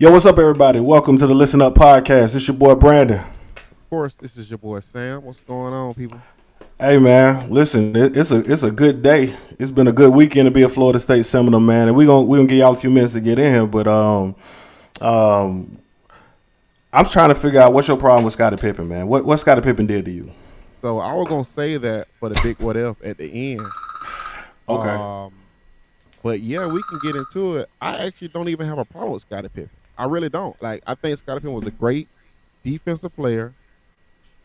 Yo, what's up, everybody? Welcome to the Listen Up Podcast. It's your boy, Brandon. Of course, this is your boy Sam. What's going on, people? Hey, man, listen, it's a good day. It's been a good weekend to be a Florida State Seminole, man, and we're gonna give y'all a few minutes to get in here, but I'm trying to figure out what's your problem with Scottie Pippen, man. What Scottie Pippen did to you? So I was gonna say that for the big what if at the end. Okay. But yeah, we can get into it. I actually don't even have a problem with Scottie Pippen. I really don't. Like, I think Scottie Pippen was a great defensive player.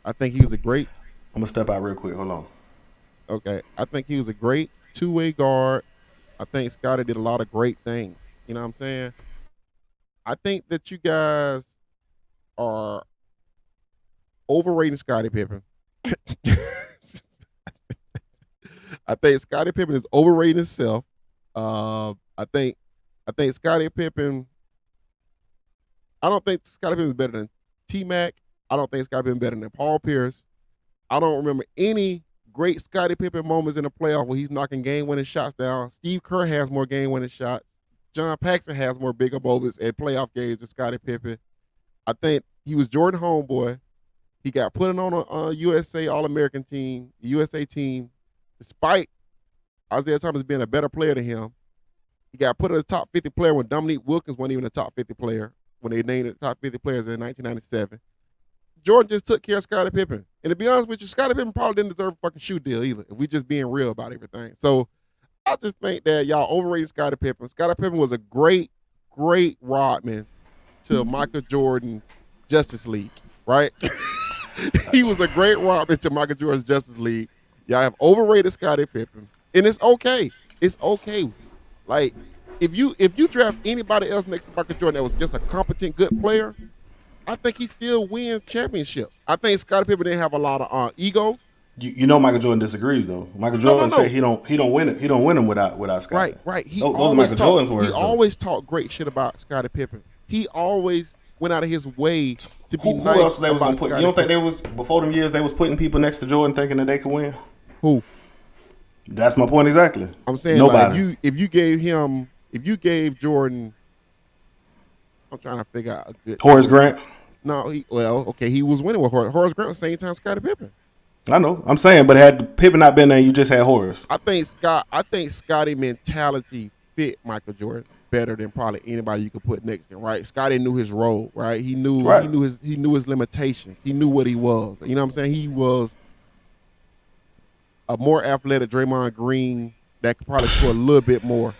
I think he was a great. I'm gonna step out real quick. Hold on. Okay, I think he was a great two-way guard. I think Scottie did a lot of great things. You know what I'm saying? I think that you guys are overrating Scottie Pippen. I think Scottie Pippen is overrating himself. I think Scottie Pippen. I don't think Scottie Pippen is better than T-Mac. I don't think Scottie Pippen is better than Paul Pierce. I don't remember any great Scottie Pippen moments in the playoff where he's knocking game-winning shots down. Steve Kerr has more game-winning shots. John Paxson has more bigger moments at playoff games than Scottie Pippen. I think he was Jordan homeboy. He got put on a USA All-American team, USA team, despite Isaiah Thomas being a better player than him. He got put as a top 50 player when Dominique Wilkins wasn't even a top 50 player when they named it top 50 players in 1997. Jordan just took care of Scottie Pippen. And to be honest with you, Scottie Pippen probably didn't deserve a fucking shoe deal either, if we just being real about everything. So I just think that y'all overrated Scottie Pippen. Scottie Pippen was a great, great rodman to Michael Jordan's Justice League, right? He was a great rodman to Michael Jordan's Justice League. Y'all have overrated Scottie Pippen. And it's okay. It's okay. Like, if you draft anybody else next to Michael Jordan that was just a competent, good player, I think he still wins championship. I think Scottie Pippen didn't have a lot of ego. You know Michael Jordan disagrees though. Michael Jordan said he don't win it. He don't win them without Scottie. Right. Those are Michael Jordan's words. He always talked great shit about Scottie Pippen. He always went out of his way to be nice. Who else they was about gonna put? Scottie You don't think Pippen. they was before them years they was putting people next to Jordan thinking that they could win? Who? That's my point exactly. I'm saying nobody. Like, if you gave Jordan, I'm trying to figure out a good Horace Grant. No, he was winning with Horace. Horace Grant was the same time Scottie Pippen. I know. I'm saying, but had Pippen not been there, you just had Horace. I think Scottie mentality fit Michael Jordan better than probably anybody you could put next to him, right? Scottie knew his role, right? He knew his limitations. He knew what he was. You know what I'm saying? He was a more athletic Draymond Green that could probably score a little bit more.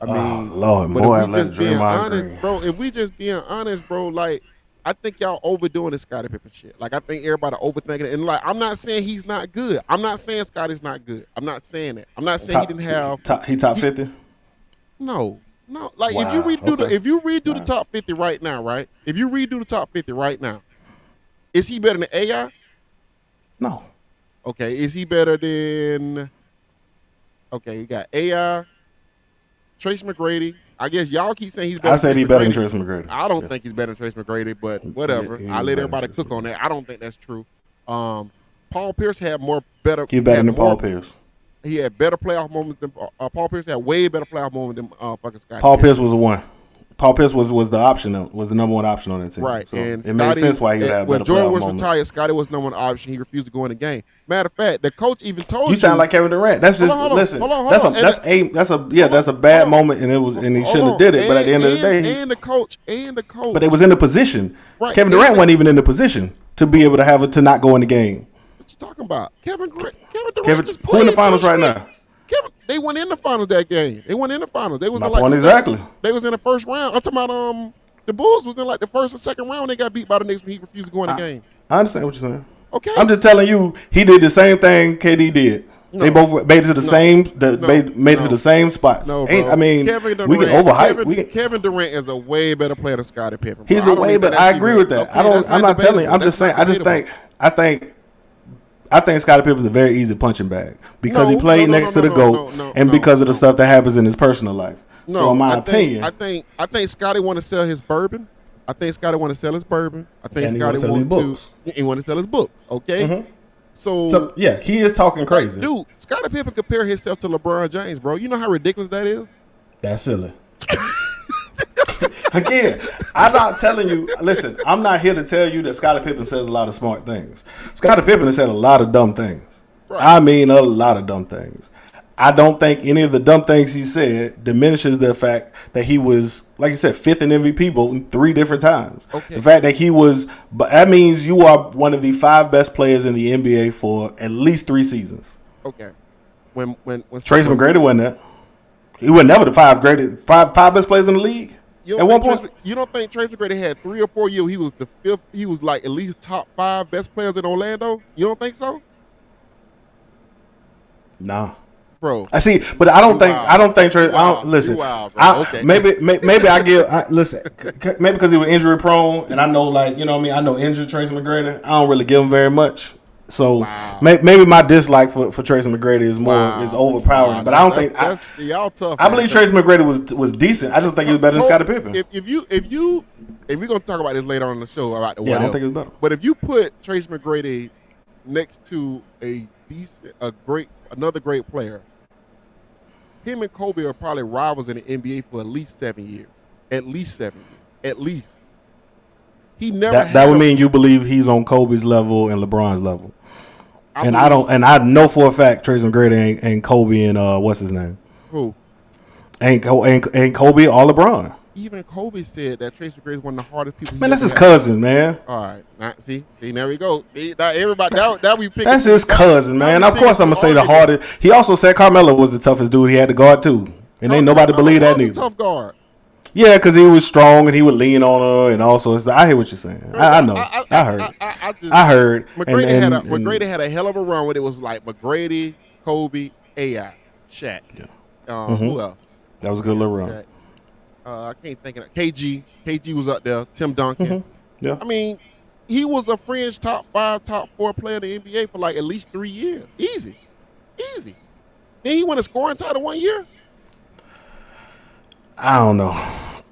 I mean, Lord, but more if we athletic just being Draymond honest, Green. bro, if we just being honest, bro, like, I think y'all overdoing this Scottie Pippen shit. Like, I think everybody overthinking it. And, like, I'm not saying he's not good. I'm not saying Scottie's not good. I'm not saying that. I'm not saying he didn't have. He top 50? No. Like, Wow, if you redo okay. the top 50 right now, right? If you redo the top 50 right now, is he better than AI? No. Okay. Is he better than? Okay, you got AI, Trace McGrady. I guess y'all keep saying he's better. I said he's better than Trace McGrady. I don't think he's better than Trace McGrady, but whatever. Yeah, I let everybody cook on that. I don't think that's true. Paul Pierce had better. He's better than Paul Pierce. He had better playoff moments than Paul Pierce. Had way better playoff moments than fucking Scottie. Paul Pierce was the one. Paul Pierce was the option. Was the number one option on that team. Right, So and it made sense why he would have when better Jordan playoff was moments. retired, Scottie was number one option. He refused to go in the game. Matter of fact, the coach even told You sound like Kevin Durant. That's just listen. That's a bad moment, and he shouldn't have did it. But at the end of the day, and the coach. But they was in the position. Right. Kevin Durant wasn't even in the position to be able to have it to not go in the game. What you talking about? Kevin Durant just who in the finals right now? They went in the finals that game. They went in the finals. They was My in like point exactly. They was in the first round. I'm talking about the Bulls was in like the first or second round. They got beat by the Knicks when he refused to go in the game. I understand what you're saying. Okay. I'm just telling you, he did the same thing KD did. No. They both made it to the to the same spots. No, bro. I mean, Kevin Durant, we can overhype. Kevin Durant is a way better player than Scottie Pippen. He's a way better. I agree with that. Okay, I'm not telling you. I'm just saying. I think Scottie Pippen's a very easy punching bag because he played next to the GOAT and because of the stuff that happens in his personal life. No, so in my opinion, I think Scottie want to sell his bourbon. I think Scottie want to sell his bourbon. I think he Scottie sell his books. He want to sell his books. Okay. Mm-hmm. So yeah, he is talking crazy. Dude, Scottie Pippen compare himself to LeBron James, bro. You know how ridiculous that is? That's silly. Again, I'm not telling you. Listen, I'm not here to tell you that Scottie Pippen says a lot of smart things. Scottie Pippen has said a lot of dumb things. Right. I mean, a lot of dumb things. I don't think any of the dumb things he said diminishes the fact that he was, like you said, fifth in MVP voting 3 different times. Okay. The fact that he was, but that means you are one of the 5 best players in the NBA for at least 3 seasons. Okay. When Tracy McGrady wasn't that. He was never the five best players in the league at one point. You don't think Tracy McGrady had 3 or 4 years? He was the 5th. He was like at least top 5 best players in Orlando. You don't think so? Nah. Bro, I see, but I don't think Tracy. Listen. Wild, okay. Maybe I give. Listen, maybe because he was injury prone, and I know, like, you know what I mean. I know injured Tracy McGrady. I don't really give him very much. So maybe my dislike for Tracy McGrady is overpowering. But I don't think y'all tough. I believe Tracy McGrady was decent. I just think he was better than Scottie Pippen. If we're gonna talk about this later on in the show about the I don't think it was better. But if you put Tracy McGrady next to another great player, him and Kobe are probably rivals in the NBA for at least 7 years. At least. He never. That would mean you believe he's on Kobe's level and LeBron's level. I know for a fact Tracy McGrady ain't Kobe and what's his name? Who? Ain't Kobe or LeBron. Even Kobe said that Tracy McGrady is one of the hardest people. Man, that's his cousin, man. All right, see, there we go. See, now everybody, that we pick. That's his cousin, man. Of course, I'm gonna say the hardest. He also said Carmelo was the toughest dude he had to guard too, and ain't nobody believe that neither. Tough guard. Yeah, because he was strong and he would lean on her, and also I hear what you're saying. I know. I heard. I heard. McGrady had a hell of a run when it was like McGrady, Kobe, AI, Shaq. Yeah. Who else? That was a good little run. I can't think of it. KG was up there. Tim Duncan. Mm-hmm. Yeah. I mean, he was a fringe top 5, top 4 player in the NBA for like at least 3 years. Easy. Then he won a scoring title 1 year. I don't know.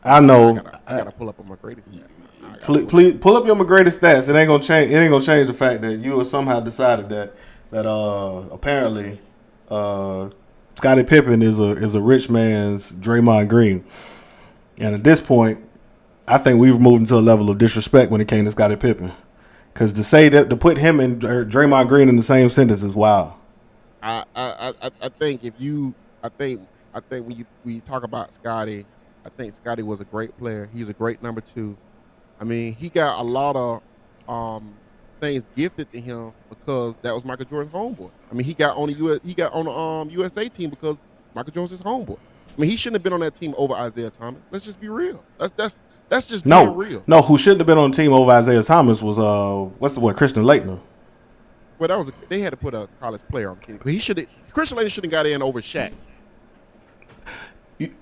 I know. I gotta pull up on McGrady stats. Please pull up your McGrady stats. It ain't gonna change. It ain't gonna change the fact that you have somehow decided that apparently Scottie Pippen is a rich man's Draymond Green. And at this point, I think we've moved into a level of disrespect when it came to Scottie Pippen. Because to put him and Draymond Green in the same sentence is wild. I think when you talk about Scottie, I think Scottie was a great player. He's a great number 2. I mean, he got a lot of things gifted to him because that was Michael Jordan's homeboy. I mean, he got on the USA team because Michael Jordan's his homeboy. I mean, he shouldn't have been on that team over Isaiah Thomas. Let's just be real. That's just being real. No, who shouldn't have been on the team over Isaiah Thomas was Christian Laettner. Well, they had to put a college player on the team. Christian Laettner shouldn't have got in over Shaq.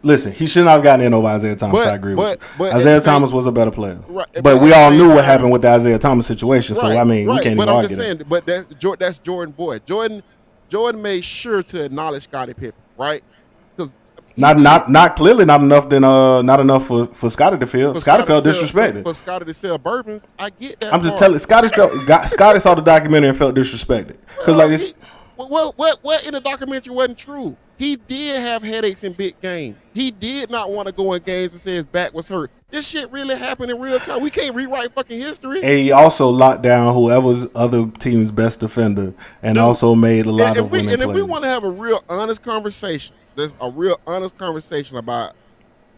Listen, he should not have gotten in over Isaiah Thomas. I agree with you. Isaiah Thomas was a better player. Right, but we all knew what happened with the Isaiah Thomas situation. So, I mean, we can't even argue that. But that's Jordan boy. Jordan made sure to acknowledge Scottie Pippen, right? Not clearly not enough for Scottie to feel. Scottie felt disrespected. For Scottie to sell bourbons, I get that. I'm just telling Scottie saw the documentary and felt disrespected. Because what in the documentary wasn't true? He did have headaches in big games. He did not want to go in games and say his back was hurt. This shit really happened in real time. We can't rewrite fucking history. And he also locked down whoever's other team's best defender and also made a lot of winning plays. If we want to have a real honest conversation, there's a real honest conversation about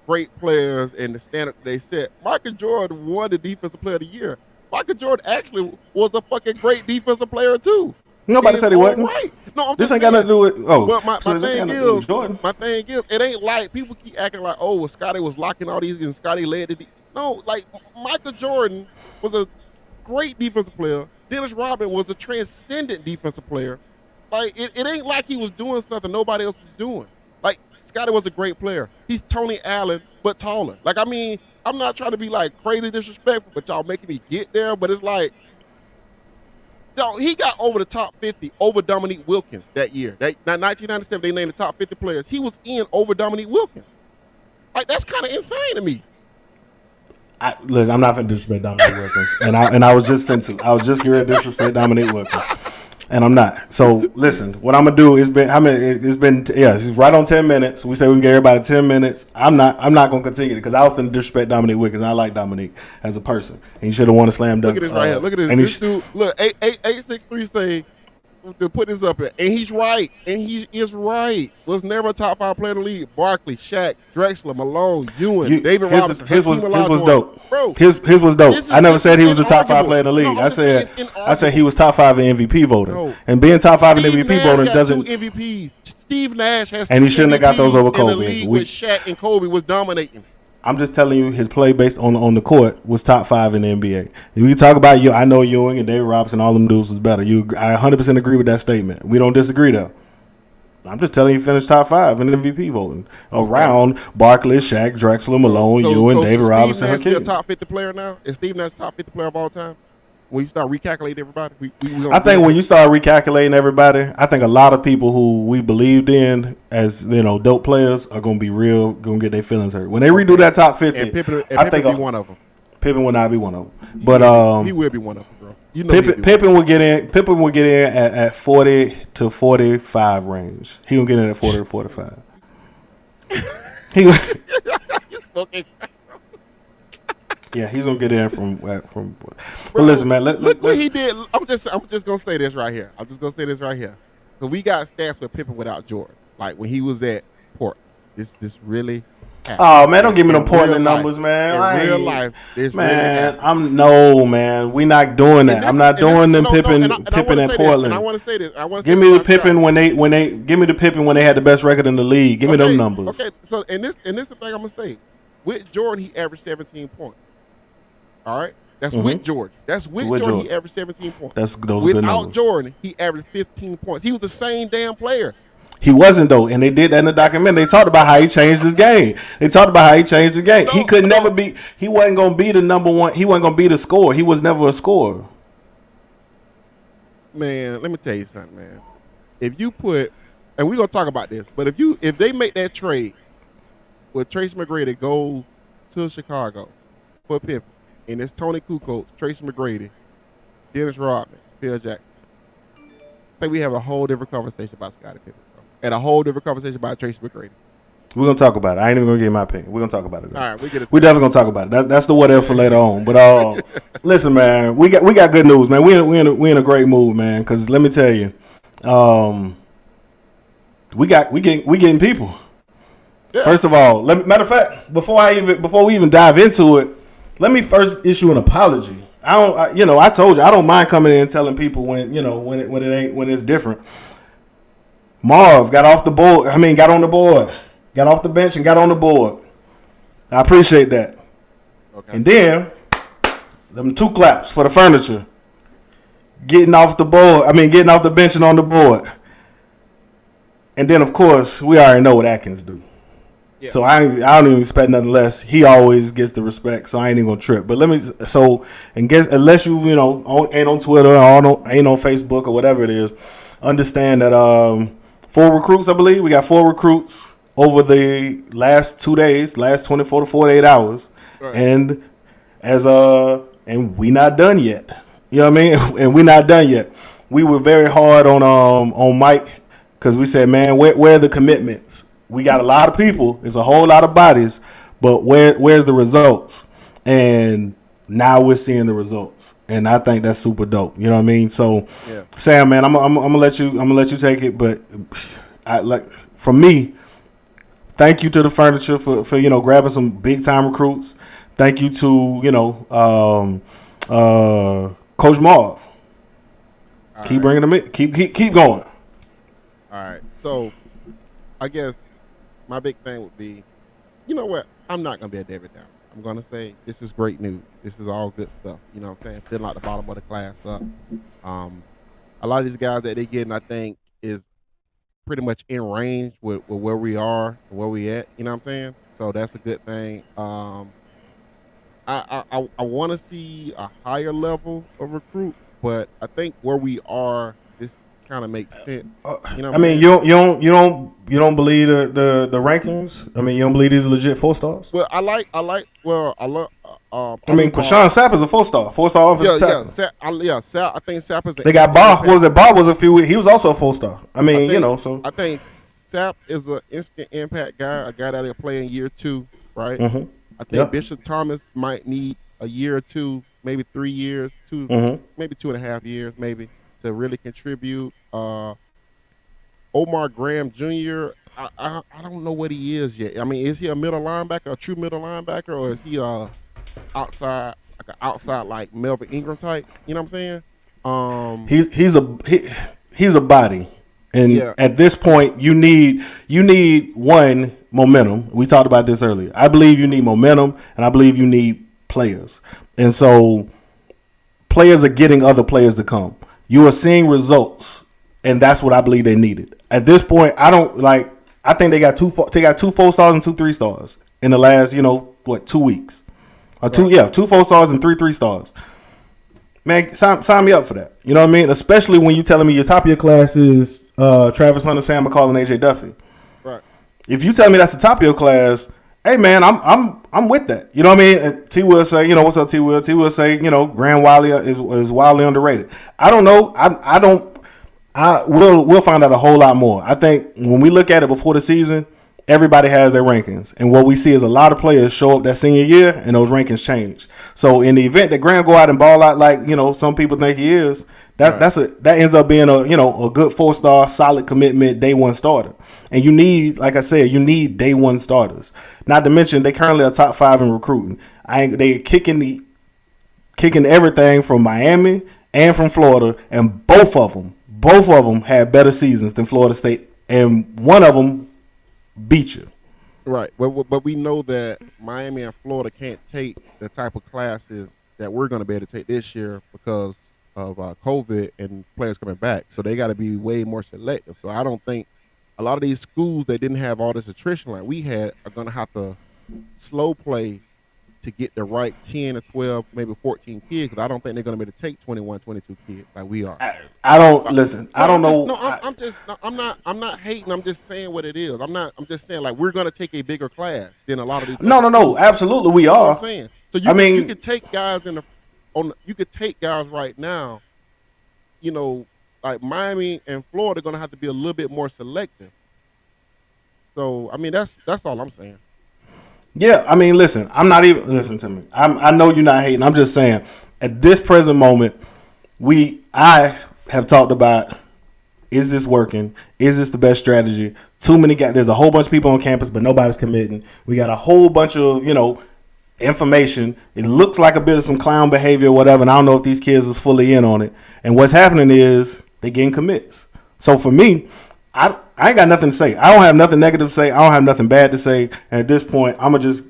great players and the standard they set. Michael Jordan won the Defensive Player of the Year. Michael Jordan actually was a fucking great defensive player too. Nobody said he wasn't. Right. No, this ain't got nothing to do with. Well, my thing is, it ain't like people keep acting like, oh, well, Scottie was locking all these and Scottie led the. No, like Michael Jordan was a great defensive player. Dennis Rodman was a transcendent defensive player. Like it ain't like he was doing something nobody else was doing. Like Scottie was a great player. He's Tony Allen but taller. Like I mean, I'm not trying to be like crazy disrespectful, but y'all making me get there. But it's like. No, he got over the top 50 over Dominique Wilkins that year. 1997, they named the top 50 players. He was in over Dominique Wilkins. Like, that's kind of insane to me. Listen, I'm not finna disrespect Dominique Wilkins. And I was just getting ready to disrespect Dominique Wilkins. and I'm not. So listen, what I'm gonna do is been. It's right on 10 minutes. We say we can get everybody 10 minutes. I'm not gonna continue it because I was finna disrespect Dominique Wiggins. I like Dominique as a person, and he should have won a slam dunk. Look at this right here. Look at this. This dude. Look, 863 say to put this up here, and he's right. And he is right. Was never a top 5 player in the league. Barkley, Shaq, Drexler, Malone, Ewing, David Robinson. His was dope. Bro, his was dope. I never said he was a top 5 player in the league. I said he was top 5 in MVP voting. No. And being top 5 in MVP voting doesn't. 2 MVPs. Steve Nash has. And he shouldn't have got those over Kobe. In the league with Shaq and Kobe was dominating. I'm just telling you, his play based on the court was top 5 in the NBA. We talk about you. I know Ewing and David Robinson, all them dudes was better. I 100% agree with that statement. We don't disagree though. I'm just telling you, finished top 5 in MVP voting around Barkley, Shaq, Drexler, Malone, Ewing, David Robinson. Is Steve Nash a top 50 player now? Is Steve Nash top 50 player of all time? When you start recalculating everybody, I think when you start recalculating everybody, I think a lot of people who we believed in as dope players are going to get their feelings hurt when they redo that top 50. And Pippen will be one of them. Pippen will not be one of them, but he will be one of them, bro. Pippen will get in. Pippen will get in at 40 to 45 range. He will get in at 40 to 45. Yeah, he's gonna get in from. Bro, but listen, man. Look what he did. I'm just gonna say this right here. Cause we got stats with Pippen without Jordan. Like when he was at Portland. This really happened. Oh man, don't give me them Portland numbers, man. In real life, this man. Man. We not doing that. I'm not doing them Pippen at Portland. I want to say this. Give me the Pippen when they had the best record in the league. Give me them numbers. Okay. So and this is the thing I'm gonna say. With Jordan, he averaged 17 points. All right, that's with Jordan. That's with Jordan. He averaged 17 points. Those Without good numbers. Jordan, he averaged 15 points. He was the same damn player. He wasn't though, and they did that in the documentary. They talked about how he changed his game. He could never be. He wasn't gonna be the number one. He wasn't gonna be the scorer. He was never a scorer. Man, let me tell you something, man. If you put, and we're gonna talk about this, but if they make that trade with Tracy McGrady goes to Chicago for Pippen. And it's Tony Kukoc, Tracy McGrady, Dennis Rodman, Phil Jackson. I think we have a whole different conversation about Scottie Pippen, bro. And a whole different conversation about Tracy McGrady. We're gonna talk about it. I ain't even gonna give my opinion. We're gonna talk about it. Though. All right, we definitely gonna talk about it. That's the what if for later on. But listen, man, we got good news, man. We in a great mood, man. Because let me tell you, we getting people. Yeah. First of all, matter of fact, before we even dive into it. Let me first issue an apology. I told you I don't mind coming in and telling people when it's different. Marv got off the board. Got on the board, got off the bench and got on the board. I appreciate that. Okay. And then them 2 claps for the furniture. Getting off the bench and on the board. And then of course we already know what Atkins do. Yeah. So I don't even expect nothing less. He always gets the respect, so I ain't even gonna trip. But unless you ain't on Twitter or ain't on Facebook or whatever it is, understand that 4 recruits, I believe we got 4 recruits over the last 2 days, last 24 to 48 hours, right. And we not done yet. You know what I mean? And we not done yet. We were very hard on Mike because we said, man, where are the commitments? We got a lot of people. It's a whole lot of bodies, but where's the results? And now we're seeing the results, and I think that's super dope. You know what I mean? So, yeah. Sam, man, I'm gonna let you take it, but from me, thank you to the furniture for grabbing some big time recruits. Thank you to Coach Marv. Keep bringing them in. Keep going. All right. So, I guess. My big thing would be, you know what? I'm not going to be a David Downer. I'm going to say this is great news. This is all good stuff. You know what I'm saying? Feeling like the bottom of the class up. A lot of these guys that they're getting, I think, is pretty much in range with where we are and where we at. You know what I'm saying? So that's a good thing. I want to see a higher level of recruit, but I think where we are, this kind of makes sense. You know, you don't believe the rankings. You don't believe these are legit 4 stars. Well, I love I mean, Quashawn Sapp is a 4-star offensive tackle. Sapp. I think Sapp is. They got Barr. What was it? Barr was a few weeks. He was also a 4-star. I mean, so I think Sapp is an instant impact guy, a guy that'll play in year 2, right? Mm-hmm. I think Bishop Thomas might need a year or 2, maybe 3 years, maybe 2.5 years, maybe to really contribute. Omar Graham Jr. I don't know what he is yet. I mean, is he a middle linebacker, a true middle linebacker, or is he outside like Melvin Ingram type? You know what I'm saying? He's a body, and at this point, you need one momentum. We talked about this earlier. I believe you need momentum, and I believe you need players, and so players are getting other players to come. You are seeing results, and that's what I believe they needed. At this point, I think they got 2 4-stars and 2 3-stars in the last 2 weeks. Or 2 4-stars and 3 3-stars. Man, sign me up for that. You know what I mean? Especially when you're telling me your top of your class is Travis Hunter, Sam McCall, and AJ Duffy. Right. If you tell me that's the top of your class, hey man, I'm with that. You know what I mean? And T will say, what's up, T will? T will say, Graham Wiley is wildly underrated. I don't know. We'll find out a whole lot more. I think when we look at it before the season, everybody has their rankings, and what we see is a lot of players show up that senior year, and those rankings change. So in the event that Graham go out and ball out like some people think he is, that ends up being a good 4-star solid commitment day 1 starter. And you need, like I said, day 1 starters. Not to mention they currently are top 5 in recruiting. They kicking everything from Miami and from Florida, and both of them had better seasons than Florida State, and one of them beat you. Right, but we know that Miami and Florida can't take the type of classes that we're going to be able to take this year because of COVID and players coming back. So they got to be way more selective. So I don't think a lot of these schools that didn't have all this attrition like we had are going to have to slow play to get the right 10 or 12, maybe 14 kids, because I don't think they're going to be able to take 21, 22 kids like we are. I don't listen. I don't know. I'm not hating. I'm just saying what it is. I'm just saying like we're going to take a bigger class than a lot of these. No. Absolutely, we are. You know what I'm saying. So you could take guys you could take guys right now. Like Miami and Florida are going to have to be a little bit more selective. So I mean that's all I'm saying. Yeah, I mean, listen, listen to me. I know you're not hating. I'm just saying, at this present moment, I have talked about, is this working? Is this the best strategy? Too many guys. There's a whole bunch of people on campus, but nobody's committing. We got a whole bunch of, information. It looks like a bit of some clown behavior or whatever, and I don't know if these kids is fully in on it. And what's happening is they getting commits. So for me, I ain't got nothing to say. I don't have nothing negative to say. I don't have nothing bad to say. And at this point, I'm going to just,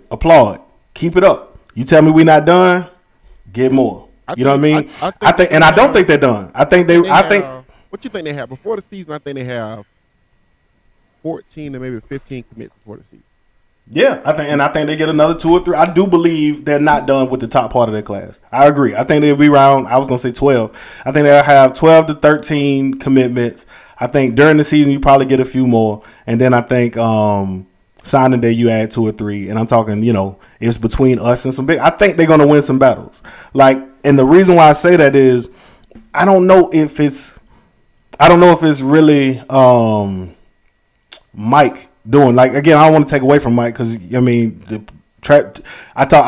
applaud. Keep it up. You tell me we're not done, get more. You know what I mean? I don't think they're done. I think what you think they have? Before the season, I think they have 14 to maybe 15 commits before the season. Yeah, I think they get another 2 or 3. I do believe they're not done with the top part of their class. I agree. I think they'll be around, I was going to say 12. I think they'll have 12 to 13 commitments. I think during the season you probably get a few more, and then I think signing day you add 2 or 3. And I'm talking, it's between us and some big. I think they're going to win some battles. And the reason why I say that is, I don't know if it's really Mike doing. Again, I don't want to take away from Mike because I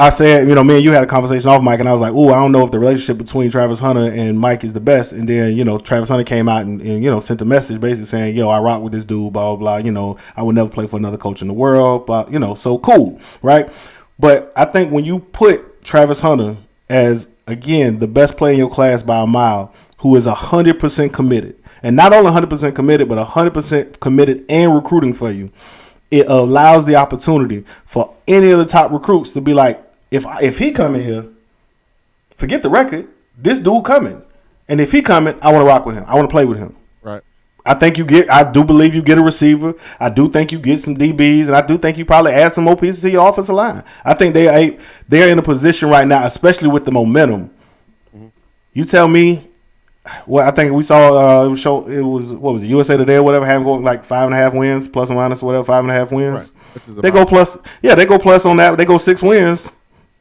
said, me and you had a conversation off Mike, and I was like, I don't know if the relationship between Travis Hunter and Mike is the best. And then, Travis Hunter came out and sent a message basically saying, I rock with this dude, blah, blah, blah. I would never play for another coach in the world, but, so cool, right? But I think when you put Travis Hunter as, again, the best player in your class by a mile, who is 100% committed, and not only 100% committed, but 100% committed and recruiting for you, it allows the opportunity for any of the top recruits to be like, if he coming here, forget the record, this dude coming. And if he coming, I want to rock with him. I want to play with him. Right. I do believe you get a receiver. I do think you get some DBs, and I do think you probably add some more pieces to your offensive line. I think they're in a position right now, especially with the momentum. Mm-hmm. You tell me. Well, I think we saw it was what was it, USA Today or whatever, having going like 5.5 wins, plus or minus whatever, 5.5 wins. Right. They go plus on that. They go 6 wins.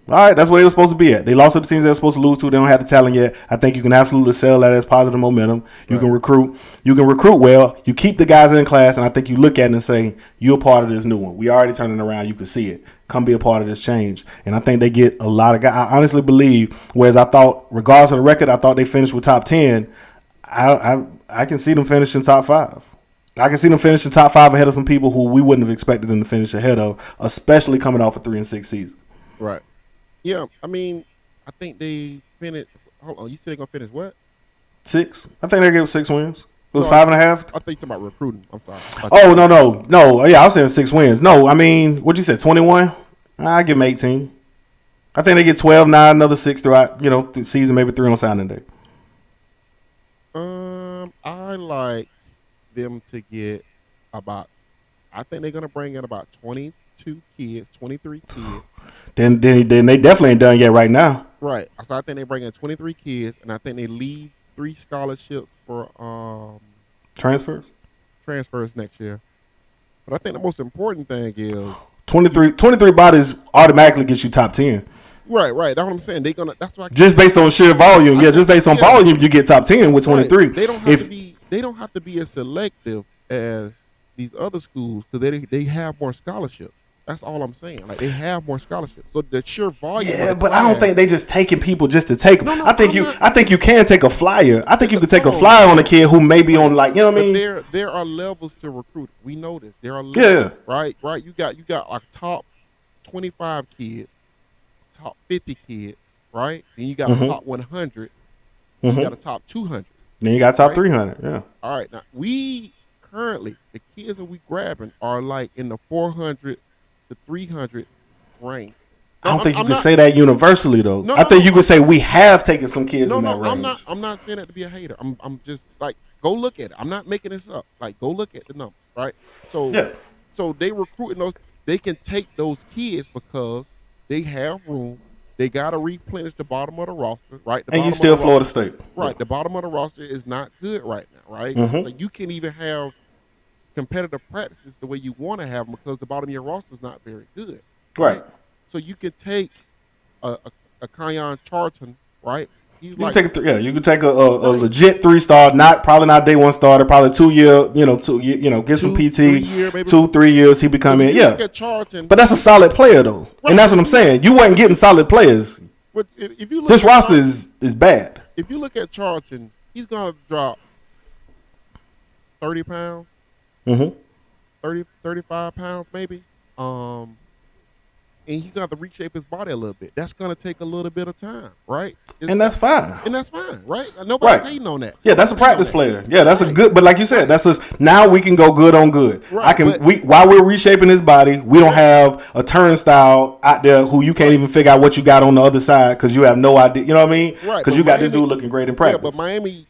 All right, that's where they were supposed to be at. They lost to the teams they were supposed to lose to. They don't have the talent yet. I think you can absolutely sell that as positive momentum. You Right. can recruit. You can recruit well. You keep the guys in class, and I think you look at it and say, you're a part of this new one. We already turning around. You can see it. Come be a part of this change. And I think they get a lot of guys. I honestly believe, whereas I thought, regardless of the record, I thought they finished with top 10. I can see them finishing top 5. I can see them finishing top 5 ahead of some people who we wouldn't have expected them to finish ahead of, especially coming off a 3-6 season. Right. Yeah, I mean, I think they finished. Hold on, you said they're gonna finish what? 6. I think they gave 6 wins. It was No, 5.5. I think you're talking about recruiting. I'm sorry. Oh no. Yeah, I was saying 6 wins. No, I mean, what you said, 21? I give them 18. I think they get 12, 9, another 6 throughout, the season, maybe 3 on signing day. I like them to get about. I think they're gonna bring in about 22 kids, 23 kids. Then they definitely ain't done yet right now. Right. So I think they bring in 23 kids, and I think they leave 3 scholarships for Transfers. transfers next year. But I think the most important thing is 23 bodies automatically gets you top 10. right. That's what I'm saying. They're gonna. That's why. Just based on sheer volume. Just based on volume, you get top 10 with 23. Right. They don't have to be. They don't have to be as selective as these other schools because they have more scholarships. That's all I'm saying. Like, they have more scholarships, so the sheer volume. Yeah, but I don't think they just taking people just to take them. No, I think you can take a flyer. I think you could take a flyer on a kid who may be on, like, you know what I mean. There are levels to recruit. We know this. There are levels. Yeah. Right. You got like top 25 kids, top 50 kids, right? Then you got a top 100. You got a top 200. Then you got top 300. Yeah. All right. Now we currently the kids that we grabbing are like in the 400 to 300 range. I don't think you can say that universally, though. I think you could say we have taken some kids in that range. I'm not saying that to be a hater. I'm just like, go look at it. I'm not making this up. Like, go look at the numbers, right? So they recruiting those. They can take those kids because they have room. They got to replenish the bottom of the roster, right? And you still Florida State. Right. The bottom of the roster is not good right now, right? Like, you can't even have competitive practices the way you want to have them because the bottom of your roster is not very good. Right. So you could take a Kyon Charlton, right? You can take a legit 3-star, probably not day 1 starter, probably 2 year, get some PT, 2-3 years he become in. Yeah. Charlton, but that's a solid player though, and that's what I'm saying. You wasn't getting solid players. But if you look this roster is bad. If you look at Charlton, he's gonna drop 30 pounds, 35 pounds maybe. And he's got to reshape his body a little bit. That's going to take a little bit of time, right? And that's fine. Right? Nobody's hating on that. Yeah, that's a practice player. Yeah, that's a good. But like you said, now we can go good on good. Right, while we're reshaping his body, we don't have a turnstile out there who you can't even figure out what you got on the other side because you have no idea. You know what I mean? Right. Because you got this dude looking great in practice. Yeah, but Miami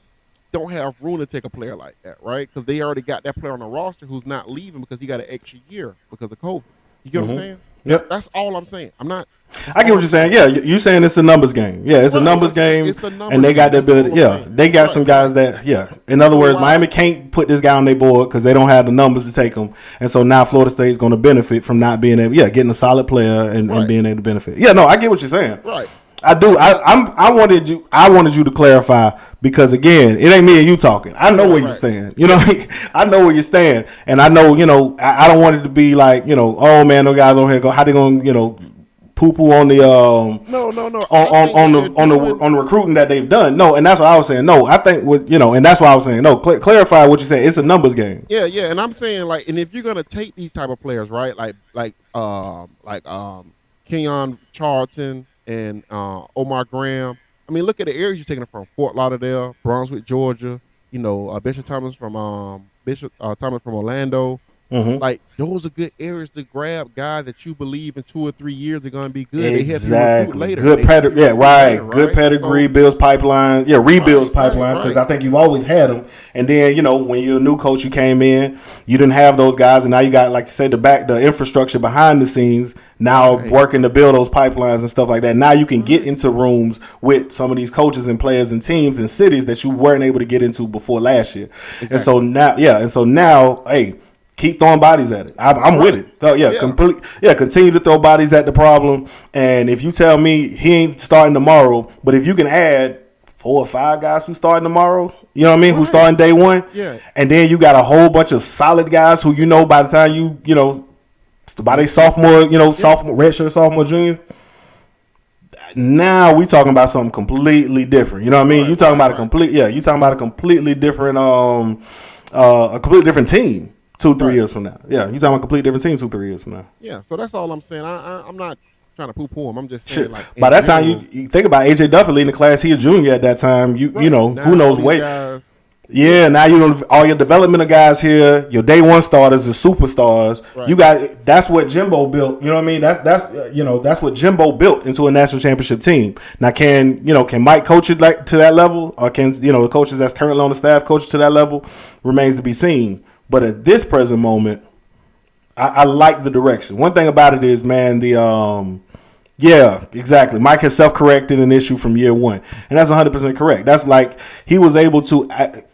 don't have room to take a player like that, right? Because they already got that player on the roster who's not leaving because he got an extra year because of COVID. You get what I'm saying? Yep. That's all I'm saying. I get what you're saying. Yeah, you're saying it's a numbers game. Yeah, it's a numbers game. And they got the ability. Yeah, they got some guys that. Yeah. In other words, Miami can't put this guy on their board because they don't have the numbers to take him. And so now Florida State is going to benefit from not being able. Yeah, getting a solid player and being able to benefit. Yeah, no, I get what you're saying. Right. I do. I wanted you to clarify because again, it ain't me and you talking. I know where you stand. You know, I know where you stand, and I know. I don't want it to be like oh man, those guys over here go how they gonna poo poo on the on the recruiting that they've done. No, and that's what I was saying. No, I think and that's why I was saying no. Clarify what you said. It's a numbers game. Yeah, and I'm saying like, and if you're gonna take these type of players, right, like Kenyon Charlton and Omar Graham. I mean, look at the areas you're taking it from: Fort Lauderdale, Brunswick, Georgia. Bishop Thomas from Orlando. Like, those are good areas to grab guys that you believe in 2 or 3 years are going to be good. Exactly. Later. Good pedigree. Yeah, right. Good pedigree, builds pipelines. Yeah, rebuilds pipelines because I think you've always had them. And then when you're a new coach, you came in, you didn't have those guys, and now you got, like you said, the infrastructure behind the scenes. Now working to build those pipelines and stuff like that. Now you can get into rooms with some of these coaches and players and teams and cities that you weren't able to get into before last year. Exactly. And so now, hey. keep throwing bodies at it. I'm with it. So continue to throw bodies at the problem. And if you tell me he ain't starting tomorrow, but if you can add 4 or 5 guys who starting tomorrow, you know what I mean, who starting day one, and then you got a whole bunch of solid guys who by the time by their sophomore, sophomore, redshirt, sophomore, junior. Now we talking about something completely different. You know what I mean? You talking about you talking about a completely different team 2-3 years from now. Yeah, you talking about a completely different team 2-3 years from now. Yeah, so that's all I'm saying. I'm not trying to poo-poo him. I'm just saying, like, by that time you think about AJ Duffy leading the class. He a junior at that time. You know, now, who knows weight. Yeah, now all your developmental guys here, your day one starters are superstars. Right. That's what Jimbo built. You know what I mean? That's what Jimbo built into a national championship team. Now, can Mike coach it to that level, or can the coaches that's currently on the staff coach it to that level? Remains to be seen. But at this present moment, I like the direction. One thing about it is, man, yeah, exactly. Mike has self-corrected an issue from year one, and that's 100% correct. That's like he was able to,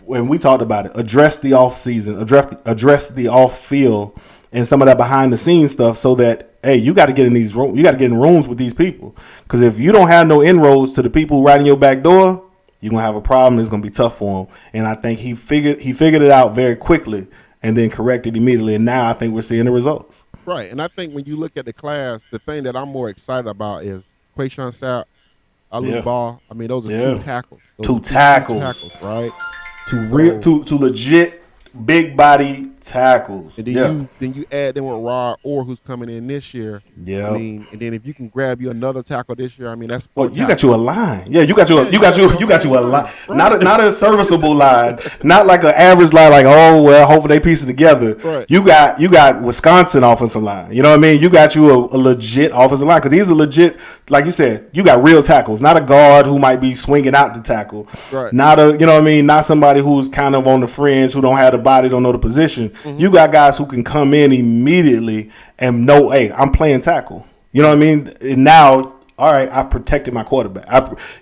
when we talked about it, address the off-season, address the off-field, and some of that behind-the-scenes stuff, so that you got to get in these rooms. You got to get in rooms with these people, because if you don't have no inroads to the people right in your back door, you're gonna have a problem. It's gonna be tough for him. And I think he figured it out very quickly, and then corrected immediately. And now I think we're seeing the results. Right, and I think when you look at the class, the thing that I'm more excited about is Quayshawn Sapp, Alu Ball. I mean, those are 2 tackles. Two tackles, right? Two legit big body tackles. And then you add them with Rod Orr, who's coming in this year. Yeah. I mean, and then if you can grab you another tackle this year, I mean, that's you got you a line. Yeah, you got you a line. Right. Not a serviceable line. Not like an average line. Like, oh well, hopefully they piece it together. Right. You got Wisconsin offensive line. You know what I mean? You got you a legit offensive line, because these are legit. Like you said, you got real tackles. Not a guard who might be swinging out the tackle. Right. Not a not somebody who's kind of on the fringe, who don't have the body, don't know the position. Mm-hmm. You got guys who can come in immediately and know, hey, I'm playing tackle. You know what I mean? And now, all right, I've protected my quarterback.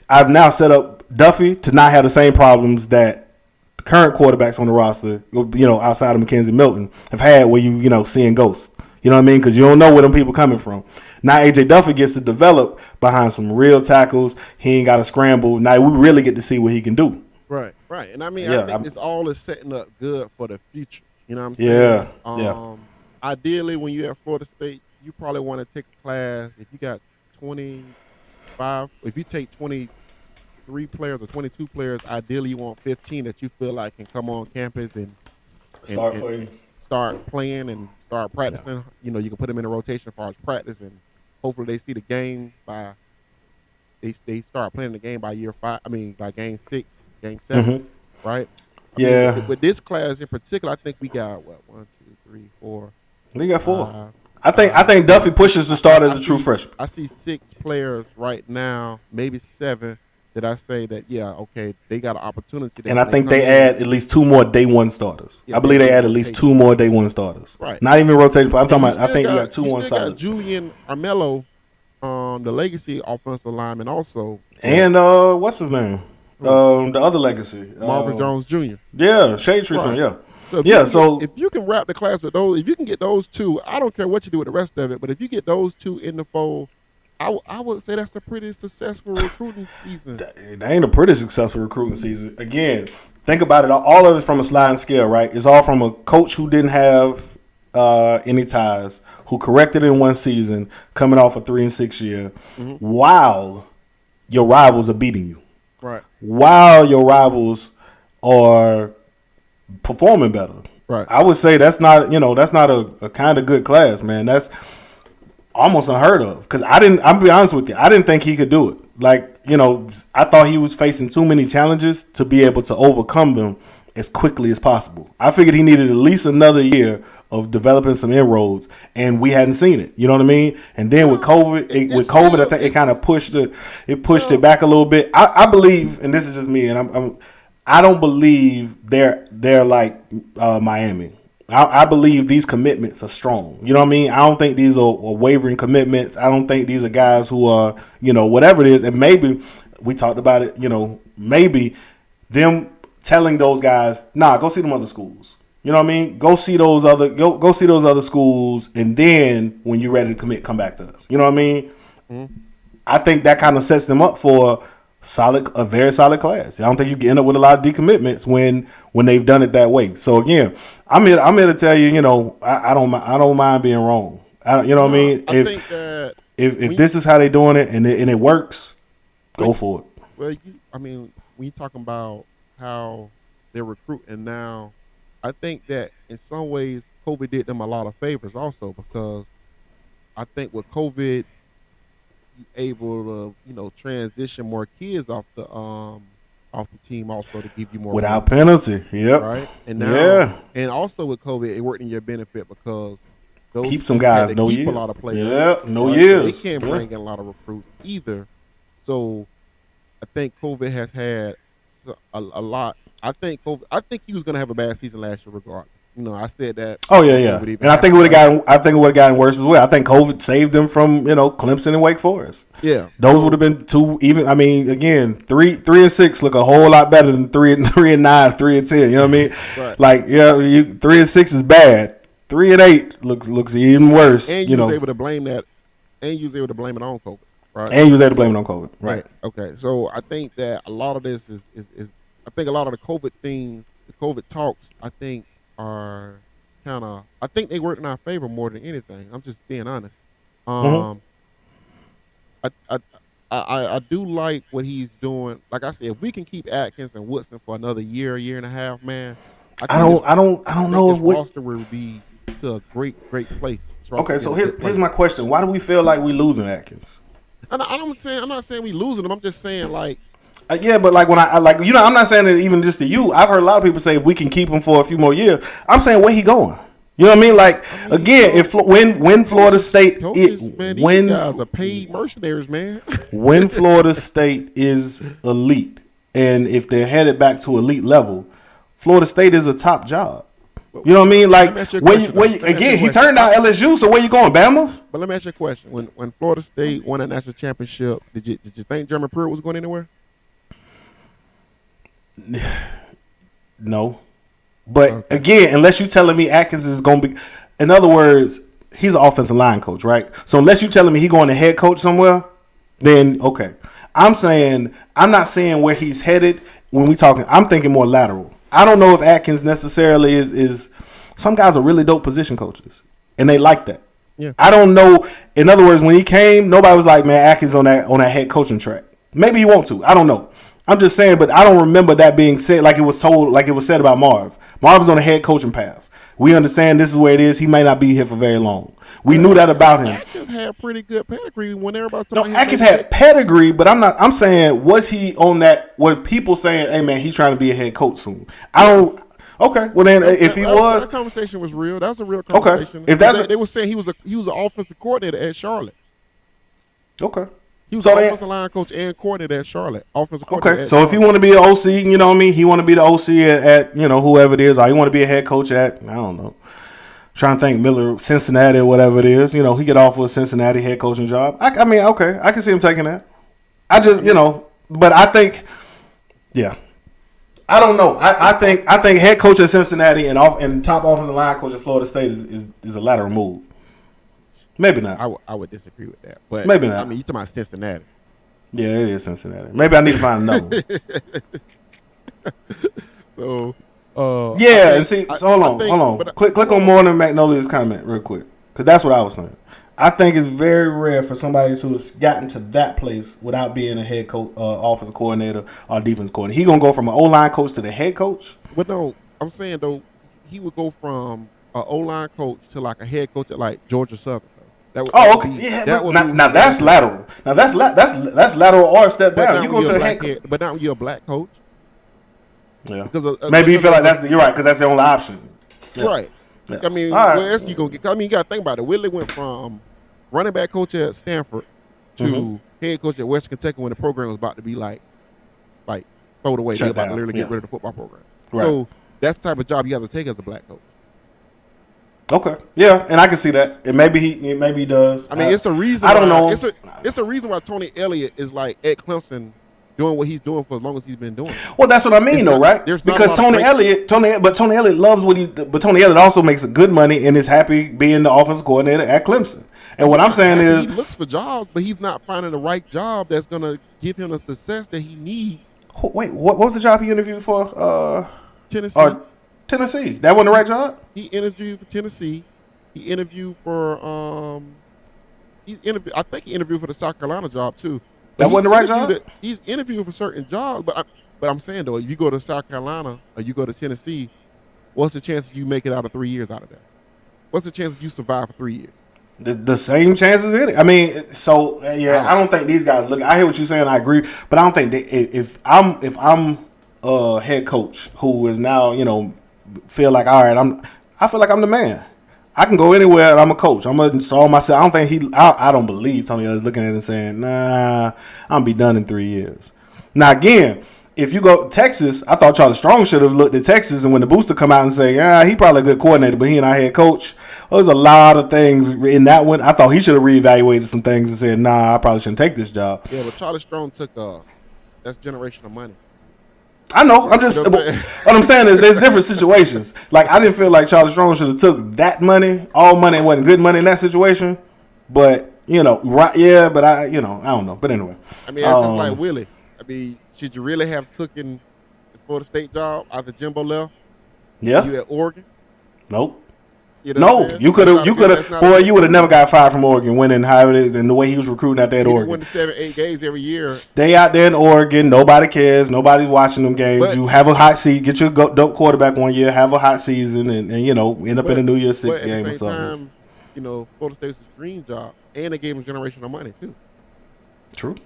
I've now set up Duffy to not have the same problems that the current quarterbacks on the roster, outside of McKenzie Milton, have had, where seeing ghosts. You know what I mean? Because you don't know where them people coming from. Now AJ Duffy gets to develop behind some real tackles. He ain't got to scramble. Now we really get to see what he can do. Right. And I mean, I think this all is setting up good for the future. You know what I'm saying? Ideally, when you're at Florida State, you probably want to take a class. If you got 25, if you take 23 players or 22 players, ideally you want 15 that you feel like can come on campus and start playing and start practicing. Yeah. You can put them in a rotation as far as practice, and hopefully they see the game by they start playing the game by year 5. I mean, by game 6, game 7, right? I mean, with this class in particular, I think we got 1, 2, 3, 4. They got 4. I think Duffy pushes to start as a true freshman. I see 6 players right now, maybe 7, that I say that they got an opportunity. And I think they add at least 2 more day one starters. I believe they add at least 2 more day one starters. Right. Not even rotation, but I'm talking about. I think you got 2 on solid. Got Julian Armello, the legacy offensive lineman, also. And what's his name? The other legacy, Marvin Jones Jr. Yeah, Shade Tree, yeah. So if you can wrap the class with those, if you can get those 2, I don't care what you do with the rest of it, but if you get those 2 in the fold, I would say that's a pretty successful recruiting season. That ain't a pretty successful recruiting season. Again, think about it. All of it's from a sliding scale, right? It's all from a coach who didn't have any ties, who corrected in one season, coming off a 3-6 year, while your rivals are beating you. Right. While your rivals are performing better. Right. I would say that's not a kind of good class, man. That's almost unheard of. Because I'll be honest with you, I didn't think he could do it. Like, I thought he was facing too many challenges to be able to overcome them as quickly as possible. I figured he needed at least another year of developing some inroads, and we hadn't seen it. You know what I mean? And then with COVID, I think it kind of pushed it back a little bit. I believe, and this is just me, and I don't believe they're like Miami. I believe these commitments are strong. You know what I mean? I don't think these are wavering commitments. I don't think these are guys who are, whatever it is. And maybe we talked about it, maybe them telling those guys, nah, go see them other schools. You know what I mean? Go see those other schools, and then when you're ready to commit, come back to us. You know what I mean? Mm-hmm. I think that kind of sets them up for a very solid class. I don't think you can end up with a lot of decommitments when they've done it that way. So again, I'm here to tell you, I don't mind being wrong. You know what I mean? I think that if this is how they're doing it and it works, go for it. Well, when you're talking about how they're recruiting now, I think that in some ways COVID did them a lot of favors also, because I think with COVID, you able to transition more kids off the team also to give you more without money, penalty. Yep. right? And now, and also with COVID, it worked in your benefit because those keep some guys had to no keep years. a lot of players. Yeah, no right? years. So they can't bring in a lot of recruits either. So I think COVID has had a lot. I think he was going to have a bad season last year, regardless. I said that. Oh yeah. And I think it would have gotten worse as well. I think COVID saved them from Clemson and Wake Forest. Yeah, those would have been two. Even again, 3-6 look a whole lot better than 3-9, 3-10. You know what I mean? Right. Like 3-6 is bad. 3-8 looks even worse. And you was able to blame that. And you was able to blame it on COVID. Right. And you was able to blame it on COVID. Right. Okay. So I think that a lot of this is I think a lot of the COVID things, the COVID talks, I think are I think they work in our favor more than anything. I'm just being honest. I do like what he's doing. Like I said, if we can keep Atkins and Woodson for another year and a half, man, I don't know if roster will be to a great place. Okay, so here's my question: why do we feel like we losing Atkins? I'm not saying we losing them. I'm just saying like. Yeah, but like when I'm not saying it even just to you. I've heard a lot of people say if we can keep him for a few more years. I'm saying where he going. You know what I mean? Like again, when Florida State coaches, man, these guys are paid mercenaries, man. When Florida State is elite, and if they're headed back to elite level, Florida State is a top job. You know what I mean? Like he turned down LSU. So where you going, Bama? But let me ask you a question: When Florida State won a national championship, did you think Jeremy Pruitt was going anywhere? No, but again, unless you telling me Atkins is going to be, in other words, he's an offensive line coach, right? So unless you telling me he's going to head coach somewhere, then okay. I'm not saying where he's headed when we talking. I'm thinking more lateral. I don't know if Atkins necessarily is. Some guys are really dope position coaches, and they like that. Yeah. I don't know. In other words, when he came, nobody was like, "Man, Atkins on that head coaching track." Maybe he want to. I don't know. I'm just saying, but I don't remember that being said like it was said about Marv. Marv is on a head coaching path. We understand this is where it is. He may not be here for very long. We knew that about him. Atkins had pretty good pedigree when everybody talking about Atkins had pedigree, but I'm saying, was he on that? Were people saying, hey man, he's trying to be a head coach soon? I don't. Okay, well then, if he was, that conversation was real. That was a real conversation. Okay, if that's they were saying he was an offensive coordinator at Charlotte. Okay. He was an offensive line coach and coordinator at Charlotte. Offensive coordinator. Okay, so if he want to be an OC, you know what I mean? He want to be the OC at whoever it is, or he want to be a head coach at, I don't know. Trying to think Miller, Cincinnati, or whatever it is. He get off with a Cincinnati head coaching job. I mean, okay, I can see him taking that. I just, but I think, yeah. I don't know. I think head coach at Cincinnati and top offensive line coach at Florida State is a lateral move. Maybe not. I would disagree with that. But maybe not. I mean, you talking about Cincinnati. Yeah, it is Cincinnati. Maybe I need to find another one. So, hold on. Click on Morning Magnolia's comment real quick, because that's what I was saying. I think it's very rare for somebody who's gotten to that place without being a head coach, offensive coordinator, or defense coordinator. He gonna go from an O-line coach to the head coach. But no, I'm saying though, he would go from an O-line coach to like a head coach at like Georgia Southern. Now that's lateral. Now that's lateral or a step down. You go to a head coach, but now you're a black coach. Yeah, because maybe you feel like you're right because that's the only option. Yeah. Right. Yeah. I mean, where else you gonna get? I mean, you gotta think about it. Willie went from running back coach at Stanford to head coach at Western Kentucky when the program was about to be like throw it away. They're about to literally get rid of the football program. Right. So that's the type of job you have to take as a black coach. Okay. Yeah, and I can see that. And maybe he does. I mean, it's the reason. I don't know. It's a reason why Tony Elliott is like at Clemson doing what he's doing for as long as he's been doing it. Well, that's what I mean, though, right? Because Tony Elliott loves what he. But Tony Elliott also makes good money and is happy being the offensive coordinator at Clemson. And what I'm saying is, he looks for jobs, but he's not finding the right job that's going to give him the success that he needs. Wait, what was the job he interviewed for? Tennessee. Tennessee. That wasn't the right job. He interviewed for Tennessee. He interviewed for. I think he interviewed for the South Carolina job too. That wasn't the right job. He's interviewed for certain jobs, but I'm saying though, if you go to South Carolina or you go to Tennessee, what's the chance you make it out of 3 years out of that? What's the chance you survive for 3 years? The same chances in it. I mean, so yeah, I don't think these guys look. I hear what you're saying. I agree, but I don't think if I'm a head coach who is now feel like all right, I feel like I'm the man. I can go anywhere and I'm a coach. I'm gonna install myself. I don't think I don't believe Tony is looking at it and saying, nah, I'm gonna be done in 3 years. Now again, if you go to Texas, I thought Charlie Strong should have looked at Texas, and when the booster come out and say, he probably a good coordinator, but he ain't our head coach. There's a lot of things in that one. I thought he should have reevaluated some things and said, nah, I probably shouldn't take this job. Yeah, but Charlie Strong took that's generational money. I know. I'm just what I'm saying is there's different situations. Like I didn't feel like Charlie Strong should have took that money. All money wasn't good money in that situation. But right? Yeah. But I don't know. But anyway, I mean, it's just like Willie. I mean, should you really have taken the Florida State job after Jimbo left? Yeah. You at Oregon? Nope. No, you could have. Boy, you would have never got fired from Oregon, winning how it is, and the way he was recruiting out there at Oregon. Win the 7-8 games every year. Stay out there in Oregon. Nobody cares. Nobody's watching them games. But you have a hot seat. Get your dope quarterback 1 year. Have a hot season, and end up in a New Year's Six game or something. Time, Florida State's his dream job, and they gave him generational money too. True.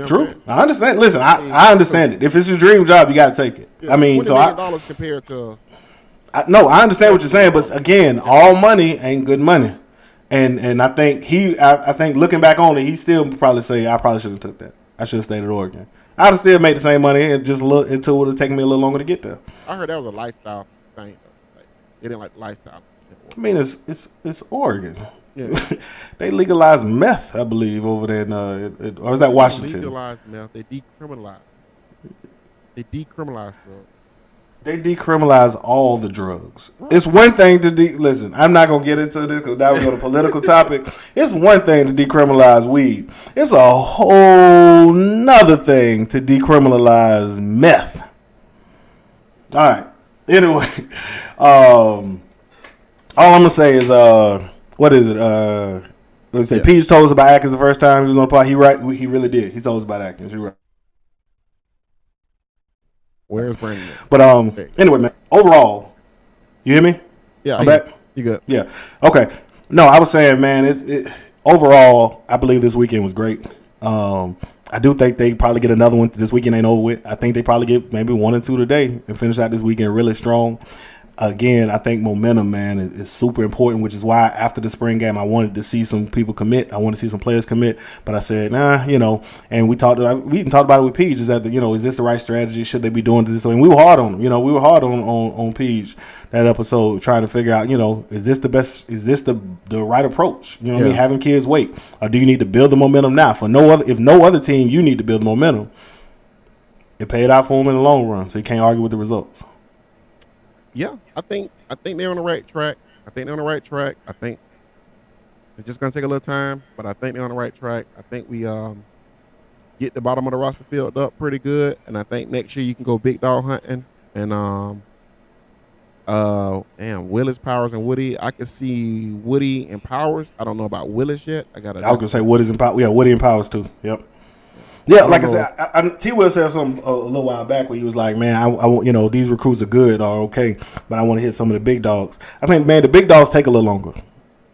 True. I understand. Listen, I understand it. If it's your dream job, you got to take it. Yeah, I mean, so $20 compared to. I understand what you're saying, but again, all money ain't good money, and I think I think looking back on it, he still probably say I probably should have took that. I should have stayed at Oregon. I'd have still made the same money and just look until it would have taken me a little longer to get there. I heard that was a lifestyle thing. Like, they didn't like the lifestyle. I mean, it's Oregon. Yeah. They legalized meth, I believe, over there or is that Washington? They legalized meth. They decriminalized. Drugs. They decriminalize all the drugs. Right. It's one thing to listen. I'm not gonna get into this because that was on a political topic. It's one thing to decriminalize weed. It's a whole nother thing to decriminalize meth. All right. Anyway, all I'm gonna say is what is it? Let's say Peach told us about Atkins the first time he was on the pod. He really did. He told us about Atkins. You're right. Where's Brandon? But anyway, man. Overall, you hear me? Yeah, I'm back. You good? Yeah. Okay. No, I was saying, man. Overall, I believe this weekend was great. I do think they probably get another one. This weekend ain't over with. I think they probably get maybe 1 or 2 today and finish out this weekend really strong. Again, I think momentum, man, is super important, which is why after the spring game, I wanted to see some people commit. I wanted to see some players commit, but I said, and we even talked about it with Peach. Is that is this the right strategy? Should they be doing this? And we were hard on them. We were hard on Peach that episode, trying to figure out, is this the best? Is this the right approach? What I mean? Having kids wait, or do you need to build the momentum now? If no other team, you need to build the momentum. It paid out for them in the long run, so you can't argue with the results. Yeah, I think they're on the right track. I think it's just gonna take a little time, but I think they're on the right track. I think we get the bottom of the roster filled up pretty good, and I think next year you can go big dog hunting. And Willis, Powers, and Woody. I could see Woody and Powers. I don't know about Willis yet. I was gonna say Woody's and Powers. Yeah, Woody and Powers too. Yep. Yeah, like I said, T. Will said something a little while back where he was like, man, I want, these recruits are good or okay, but I want to hit some of the big dogs. I think, man, the big dogs take a little longer.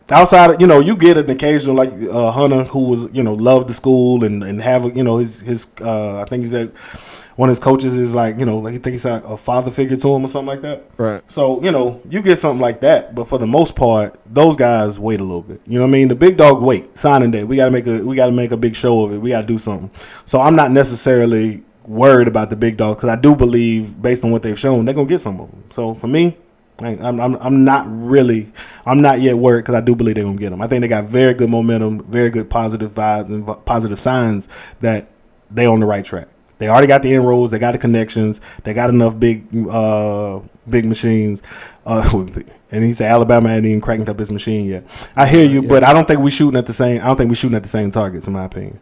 Outside of, you get an occasional like Hunter who was, loved the school and have, his I think he's at one of his coaches is like, like he thinks he's like a father figure to him or something like that. Right. So, you get something like that, but for the most part, those guys wait a little bit. You know what I mean? The big dog wait. Signing day. We gotta make a big show of it. We gotta do something. So I'm not necessarily worried about the big dogs because I do believe, based on what they've shown, they're gonna get some of them. So for me, I'm not yet worried because I do believe they're gonna get them. I think they got very good momentum, very good positive vibes and positive signs that they're on the right track. They already got the inroads. They got the connections. They got enough big machines. And he said Alabama hadn't even cranked up his machine yet. I hear you, but I don't think we're shooting at the same. I don't think we're shooting at the same targets, in my opinion.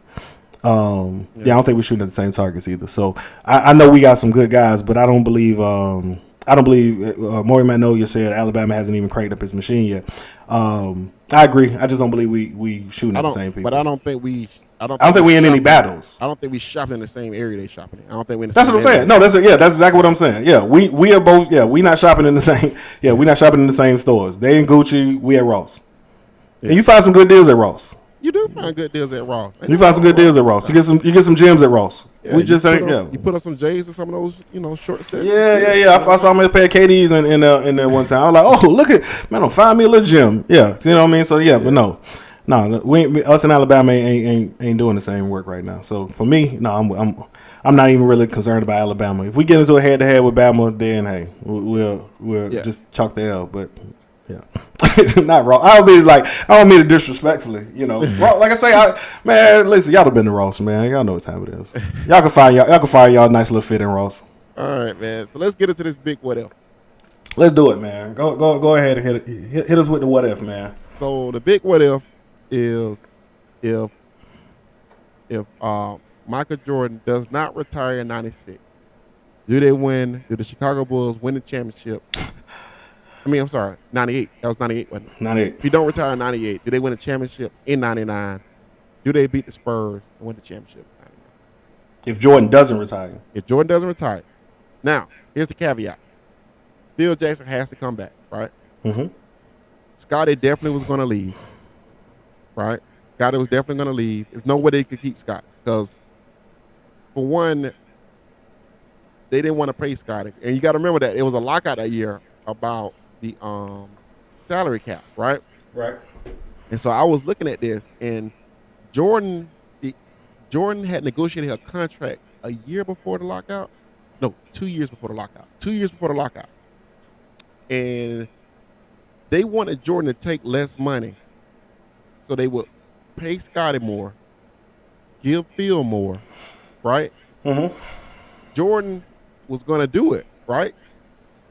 I don't think we're shooting at the same targets either. So I know we got some good guys, but I don't believe. Maury Magnolia said Alabama hasn't even cranked up his machine yet. I agree. I just don't believe we shooting at the same people. But I don't think we. I don't think we in any battles. I don't think we shopping in the same area they shopping in. I don't think we. That's what I'm saying. No, that's exactly what I'm saying. Yeah, we are both. Yeah, we not shopping in the same. Yeah, we not shopping in the same stores. They in Gucci. We at Ross. Yeah. And you find some good deals at Ross. You do find good deals at Ross. You find some good deals at Ross. You get some gems at Ross. Yeah, we just ain't. You put up some J's with some of those, short sets. Yeah. I saw me a pair of KDs in there one time. I was like, oh, look at man, find me a little gem. Yeah, you know what I mean. So but no, us in Alabama ain't doing the same work right now. So for me, no, I'm not even really concerned about Alabama. If we get into a head to head with Bama, then hey, we'll just chalk the L. But yeah. Not wrong. I don't mean it disrespectfully, Like I say, man, listen, y'all have been to Ross, man. Y'all know what time it is. Y'all can find y'all a nice little fit in Ross. All right, man. So let's get into this big what if. Let's do it, man. Go ahead and hit us with the what if, man. So the big what if is if Michael Jordan does not retire in '96, do the Chicago Bulls win the championship? I'm sorry, 98. That was 98, wasn't it? 98. If you don't retire in 98, do they win a championship in 99? Do they beat the Spurs and win the championship in 99? If Jordan doesn't retire. If Jordan doesn't retire. Now, here's the caveat. Phil Jackson has to come back, right? Mm-hmm. Scottie definitely was going to leave, right? Scottie was definitely going to leave. There's no way they could keep Scott because, for one, they didn't want to pay Scottie. And you got to remember that it was a lockout that year about the salary cap, right? Right. And so I was looking at this, and Jordan had negotiated a contract a year before the lockout. No, 2 years before the lockout. 2 years before the lockout. And they wanted Jordan to take less money, so they would pay Scottie more, give Phil more, right? Mm-hmm. Jordan was going to do it, right?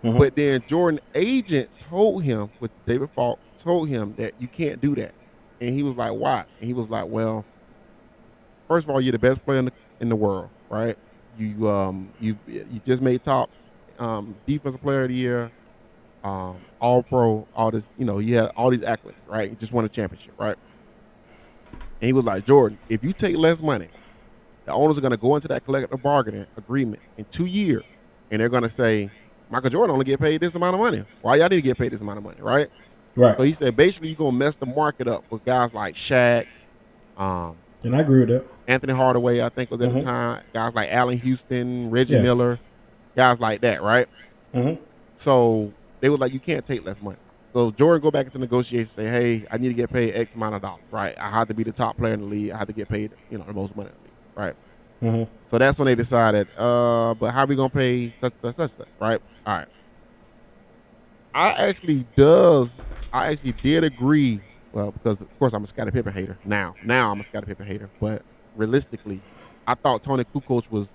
Mm-hmm. But then Jordan's agent told him, which David Falk told him, that you can't do that. And he was like, why? And he was like, well, first of all, you're the best player in the world, right? You just made top defensive player of the year, all pro, all this, you had all these accolades, right? You just won a championship, right? And he was like, Jordan, if you take less money, the owners are going to go into that collective bargaining agreement in 2 years, and they're going to say, Michael Jordan only get paid this amount of money. Why y'all need to get paid this amount of money, right? Right. So he said, basically, you're going to mess the market up with guys like Shaq. And I agree with that. Anthony Hardaway, I think, was at the time. Guys like Allen Houston, Reggie Miller, guys like that, right? Mm-hmm. So they were like, you can't take less money. So Jordan go back into negotiations and say, hey, I need to get paid X amount of dollars, right? I have to be the top player in the league. I have to get paid, the most money in the league, right? Mm-hmm. So that's when they decided, but how are we going to pay such, right? All right. I actually did agree, well, because, of course, I'm a Scottie Pippen hater now. Now I'm a Scottie Pippen hater. But realistically, I thought Tony Kukoc was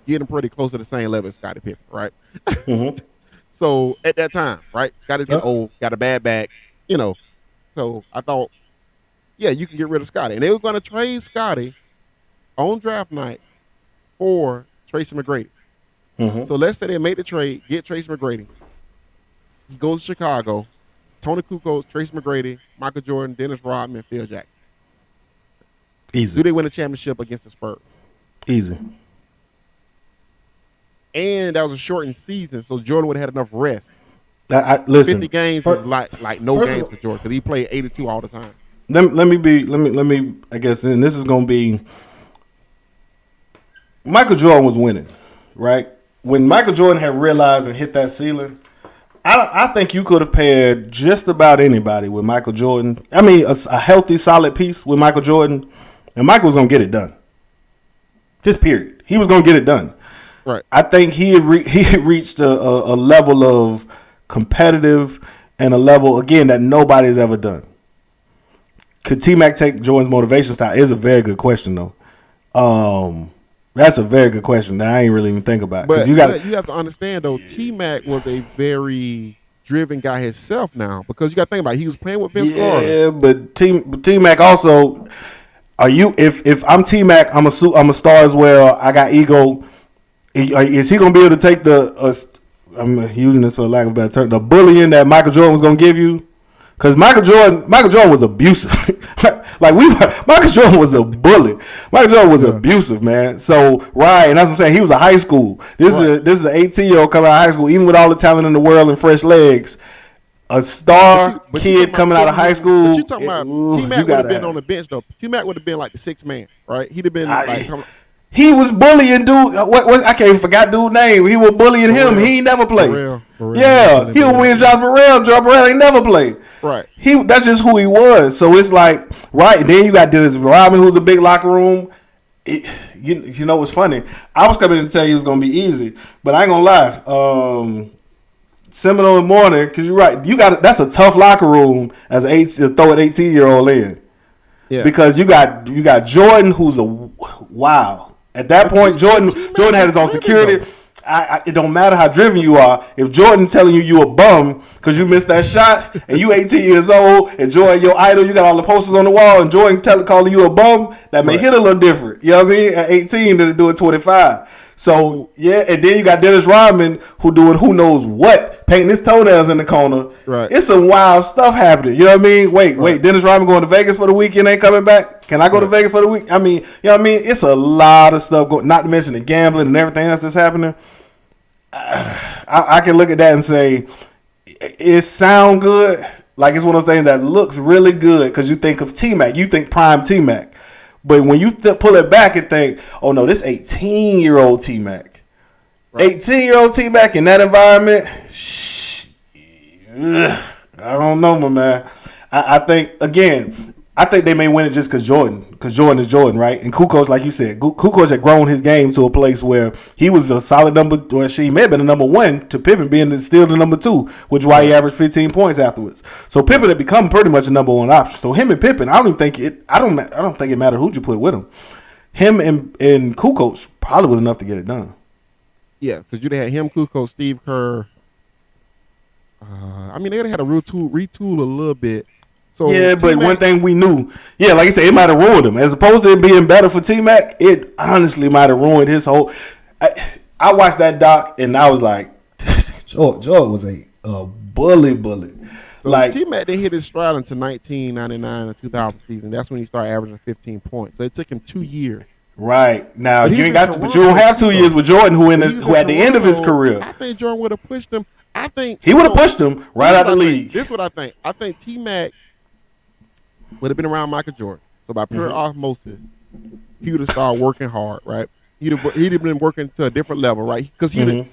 getting pretty close to the same level as Scottie Pippen, right? Mm-hmm. So at that time, right, Scottie's getting old, got a bad back, So I thought, yeah, you can get rid of Scottie. And they were going to trade Scottie on draft night for Tracy McGrady. Mm-hmm. So let's say they make the trade, get Tracy McGrady. He goes to Chicago. Tony Kukoc, Tracy McGrady, Michael Jordan, Dennis Rodman, Phil Jackson. Easy. Do they win a championship against the Spurs? Easy. And that was a shortened season, so Jordan would have had enough rest. Listen, 50 games is like no games for Jordan because he played 82 all the time. Let me. I guess, and this is gonna be. Michael Jordan was winning, right? When Michael Jordan had realized and hit that ceiling, I think you could have paired just about anybody with Michael Jordan. I mean, a healthy, solid piece with Michael Jordan, and Michael was gonna get it done. Just period. He was gonna get it done. Right. I think he had reached a level of competitive and a level again that nobody's ever done. Could T-Mac take Jordan's motivation style? Is a very good question though. That's a very good question that I ain't really even think about. But You got you have to understand though, T Mac was a very driven guy himself now because you got to think about it, he was playing with Vince Carter. Yeah, but T Mac also. Are you if I'm T Mac, I'm a star as well. I got ego. Is he gonna be able to take I'm using this for lack of a better term, the bullying that Michael Jordan was gonna give you? Because Michael Jordan was abusive. Michael Jordan was a bully. Michael Jordan was abusive, man. So right, and that's what I'm saying. He was a high school. This is an 18-year-old coming out of high school, even with all the talent in the world and fresh legs. A star kid coming out of high school. But you talking about T Mac would have been on the bench though. T Mac would have been like the sixth man, right? He'd have been he was bullying dude. What I can't forget dude's name. He was bullying him. He ain't never played. For real. Yeah, he was winning John Burrell. John Burrell ain't never played. Right. That's just who he was. So it's like right. And then you got Dennis Rodman, who's a big locker room. You know what's funny? I was coming to tell you it was gonna be easy, but I ain't gonna lie. Seminole in the morning, because you're right. That's a tough locker room as to throw an 18-year-old in. Yeah. Because you got Jordan, who's a wow. At that point, Jordan had his own security. It don't matter how driven you are. If Jordan telling you a bum because you missed that shot and you 18 years old and Jordan your idol, you got all the posters on the wall and Jordan calling you a bum, that may hit a little different. You know what I mean? At 18 than to do at 25. So, yeah, and then you got Dennis Rodman who doing who knows what, painting his toenails in the corner. Right. It's some wild stuff happening. You know what I mean? Wait, Dennis Rodman going to Vegas for the weekend, ain't coming back? Can I go to Vegas for the week? I mean, you know what I mean? It's a lot of stuff going, not to mention the gambling and everything else that's happening. I can look at that and say, it sound good. Like it's one of those things that looks really good because you think of T-Mac. You think prime T-Mac. But when you pull it back and think, oh no, this 18-year-old T-Mac. Right. 18-year-old T-Mac in that environment, I don't know, my man. I think, again, they may win it just because Jordan is Jordan, right? And Kukoc, like you said, Kukoc had grown his game to a place where he was a solid he may have been a number one to Pippen being still the number two, which is why he averaged 15 points afterwards. So Pippen had become pretty much a number one option. So him and Pippen, I don't think it mattered who you put with him. Him and Kukoc probably was enough to get it done. Yeah, because you'd had him, Kukoc, Steve Kerr. They would have had to retool a little bit. So yeah, but T-Mac, one thing we knew, like you said, it might have ruined him. As opposed to it being better for T-Mac, it honestly might have ruined his whole. I watched that doc and I was like, George was a bully. So like T-Mac didn't hit his stride until 1999 or 2000 season. That's when he started averaging 15 points. So it took him 2 years. But you ain't got, but you don't have 2 years with Jordan, who at the end of his career. I think Jordan would have pushed him. I think he would have pushed him right out of the league. This is what I think. I think T-Mac would have been around Michael Jordan. So by pure osmosis, he would have started working hard, right? He'd have been working to a different level, right? Because he'd have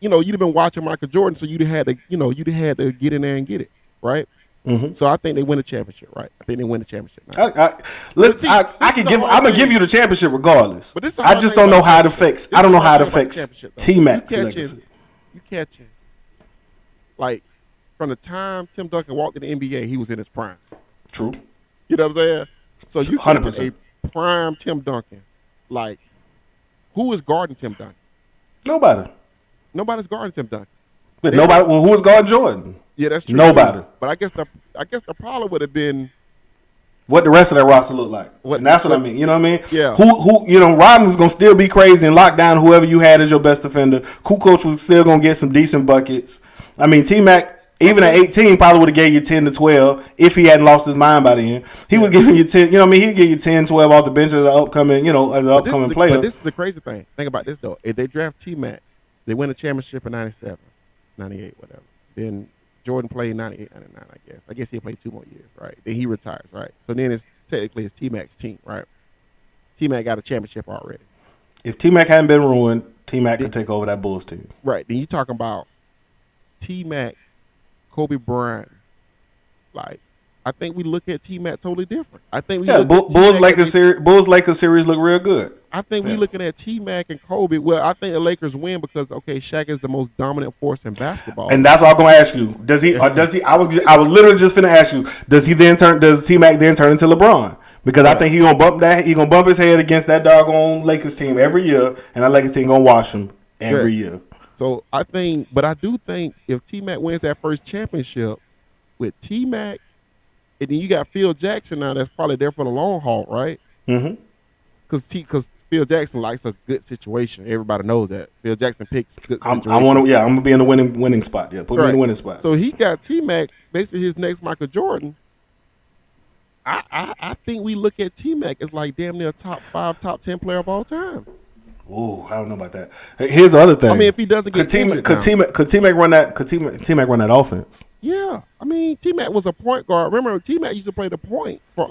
been watching Michael Jordan, so you'd have had to get in there and get it, right? Mm-hmm. So I think they win a championship, right? I think they win the championship. I'm gonna give you the championship regardless. But I just don't know how it affects. I don't know how it affects T-Mac's legacy. You catching like from the time Tim Duncan walked in the NBA, he was in his prime. True. You know what I'm saying? So you 100% a prime Tim Duncan. Like, who is guarding Tim Duncan? Nobody. Nobody's guarding Tim Duncan. But nobody. Well, who is guarding Jordan? Yeah, that's true. Nobody. But I guess the problem would have been what the rest of that roster looked like. And that's what I mean. You know what I mean? Yeah. Who Rodman's gonna still be crazy and lock down whoever you had as your best defender. Kukoc was still gonna get some decent buckets. I mean, T-Mac, even at 18, probably would have gave you 10 to 12 if he hadn't lost his mind by then. He was giving you 10. You know what I mean? He'd give you 10, 12 off the bench as an upcoming, player. But this is the crazy thing. Think about this though. If they draft T-Mac, they win a championship in 97, 98, whatever. Then Jordan played 98, 99, I guess. I guess he'll play 2 more years, right? Then he retires, right? So then it's T-Mac's team, right? T-Mac got a championship already. If T-Mac hadn't been ruined, T-Mac could take over that Bulls team. Right. Then you talking about T-Mac, Kobe Bryant. Like, I think we look at T-Mac totally different. I think we Bulls Lakers series look real good. I think we looking at T-Mac and Kobe. Well, I think the Lakers win because Shaq is the most dominant force in basketball. And that's all I'm gonna ask you. Does he? I was literally just gonna ask you. Does T-Mac then turn into LeBron? Because I think he gonna bump that. He gonna bump his head against that doggone Lakers team every year, and that Lakers team gonna wash him every year. So I do think if T-Mac wins that first championship with T-Mac, and then you got Phil Jackson now that's probably there for the long haul, right? Mm-hmm. Because Phil Jackson likes a good situation. Everybody knows that. Phil Jackson picks good situations. I'm gonna be in the winning spot. Yeah, put me in the winning spot. So he got T-Mac, basically his next Michael Jordan. I think we look at T-Mac as like damn near top 5, top 10 player of all time. Ooh, I don't know about that. Here's the other thing. I mean, if he doesn't get injured, could T-Mac run that offense? Yeah, I mean, T-Mac was a point guard. Remember, T-Mac used to play the point for.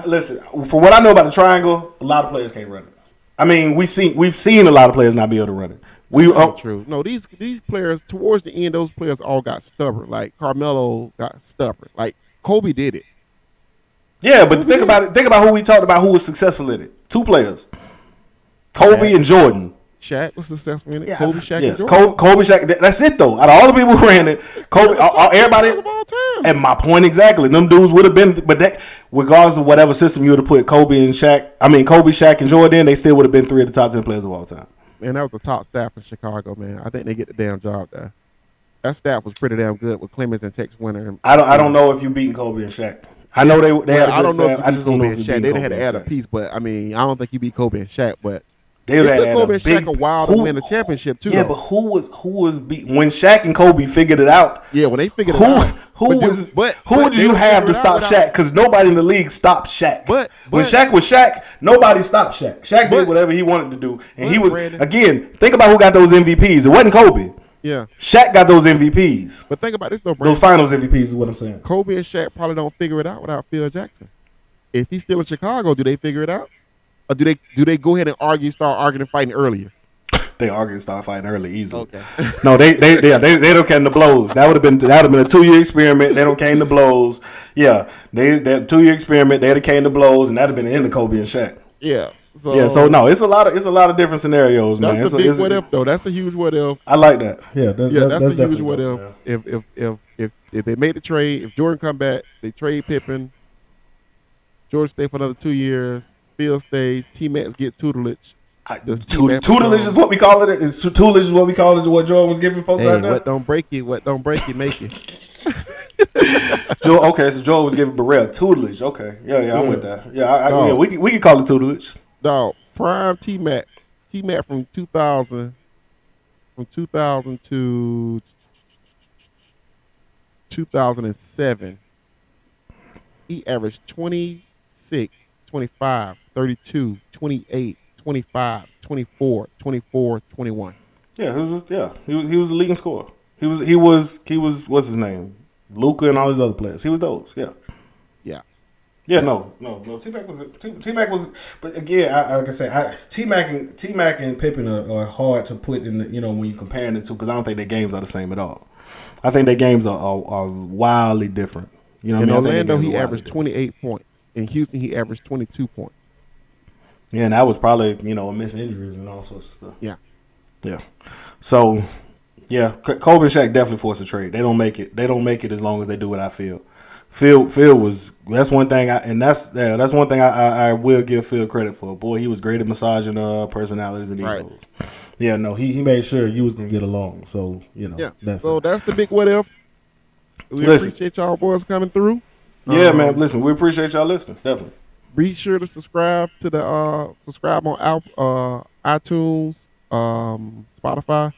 Listen, for what I know about the triangle, a lot of players can't run it. I mean, we've seen a lot of players not be able to run it. True. No, these players towards the end, those players all got stubborn. Like Carmelo got stubborn. Like Kobe did it. Yeah, but think about it. Think about who we talked about who was successful in it. 2 players, Kobe and Jordan. Shaq was successful in it. Yeah, Kobe, Shaq, yes, and Jordan. Kobe, Shaq. That's it though. Out of all the people who ran it, Kobe, everybody. Of all time. And my point exactly. Them dudes would have been, but that, regardless of whatever system you would have put Kobe, Shaq, and Jordan, they still would have been 3 of the top 10 players of all time. Man, that was the top staff in Chicago, man. I think they get the damn job there. That staff was pretty damn good with Clemens and Tex Winter. I don't know if you beating Kobe and Shaq. I know they had a good I don't know staff. if I just don't know if you Shaq. beat They had to add a piece, but I mean, I don't think you beat Kobe and Shaq, but it took Kobe and Shaq a while to win the championship too. Yeah, but who was beat when Shaq and Kobe figured it out? Yeah, when they figured it out. Who did you have to stop Shaq? Because nobody in the league stopped Shaq. But when Shaq was Shaq, nobody stopped Shaq. Shaq did whatever he wanted to do, and he was again. Think about who got those MVPs. It wasn't Kobe. Yeah, Shaq got those MVPs. But think about this though, Brandon. Those finals MVPs is what I'm saying. Kobe and Shaq probably don't figure it out without Phil Jackson. If he's still in Chicago, do they figure it out? Or do they go ahead and start arguing and fighting earlier? They argue and start fighting early, easily. Okay. No, they don't came to blows. That would have been a 2-year experiment. They don't came to blows. Yeah, that 2-year experiment. They'd have came to blows, and that'd have been the end of Kobe and Shaq. Yeah. So no, it's a lot of different scenarios, man. That's a big what if though. That's a huge what if. I like that. Yeah, that's a huge what if. If they made the trade, if Jordan come back, they trade Pippen. George stay for another 2 years. Phil stays. T-Max get tutelage. Tutelage is what we call it. Tutelage is what we call it. What Jordan was giving folks out there. What don't break you? What don't break you? Make it. Okay, so Jordan was giving Burrell tutelage. Okay, yeah, I'm with that. Yeah, we can call it tutelage. Dog, prime T-Mac from 2000 to 2007. He averaged 26, 25, 32, 28, 25, 24, 24, 21. Yeah, he was a leading scorer. He was what's his name? Luka and all these other players. He was those. Yeah. Yeah, no. T-Mac was, but again, like I said, T-Mac and Pippen are hard to put in the, when you comparing the two, because I don't think their games are the same at all. I think their games are wildly different. In Orlando, he averaged 28 points. In Houston, he averaged 22 points. Yeah, and that was probably, amidst injuries and all sorts of stuff. Yeah. So, yeah, Kobe and Shaq definitely forced a trade. They don't make it. They don't make it as long as they do what I feel. Phil was. That's one thing. That's one thing I will give Phil credit for. Boy, he was great at massaging personalities and egos. Right. Yeah, no, he made sure you was gonna get along. So Yeah. That's the big what if. We appreciate y'all boys coming through. Yeah, man. Listen, we appreciate y'all listening. Definitely. Be sure to subscribe to the on iTunes, Spotify.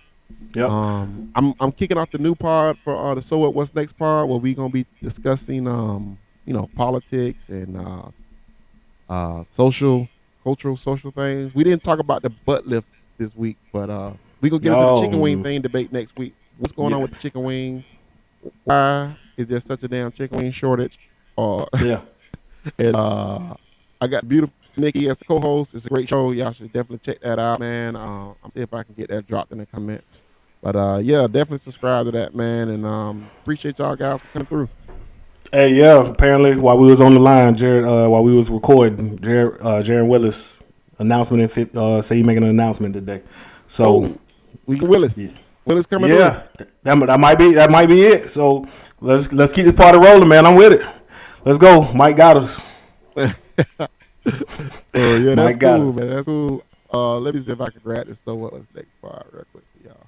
Yep. I'm kicking off the new pod for the So What What's Next pod, where we're gonna be discussing politics and cultural social things. We didn't talk about the butt lift this week, but we're gonna get into the chicken wing thing debate next week. What's going on with the chicken wings? Why is there such a damn chicken wing shortage? Yeah. And I got beautiful Nikki as the co-host. It's a great show. Y'all should definitely check that out, man. I'll see if I can get that dropped in the comments. But definitely subscribe to that, man. And appreciate y'all guys for coming through. Hey, yeah. Apparently, while we was on the line, Jared, while we was recording, Jared Willis announcement say he making an announcement today. So we Willis. Yeah. Willis coming through. Yeah, that might be it. So let's keep this party rolling, man. I'm with it. Let's go. Mike got us. So yeah, that's Mike got cool, us. man. That's cool. Let me see if I can grab this. So what was next part real quick for y'all?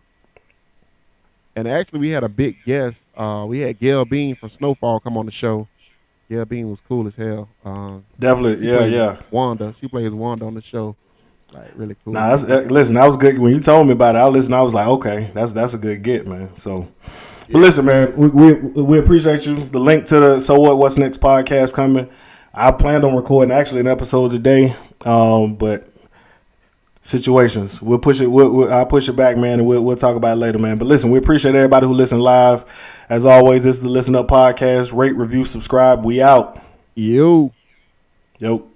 And actually, we had a big guest. We had Gail Bean from Snowfall come on the show. Gail Bean was cool as hell. Definitely, She yeah, plays yeah. Wanda. She plays Wanda on the show. Like really cool Nah, lady. listen, that was good. When you told me about it, I listened. I was like, okay, that's a good get, man. So, but Yeah. listen, man, we appreciate you. The link to the So What's Next podcast coming. I planned on recording actually an episode today, but situations. We'll push it. I'll push it back, man, and we'll talk about it later, man. But listen, we appreciate everybody who listened live. As always, this is the Listen Up podcast. Rate, review, subscribe. We out. Yo. Yo.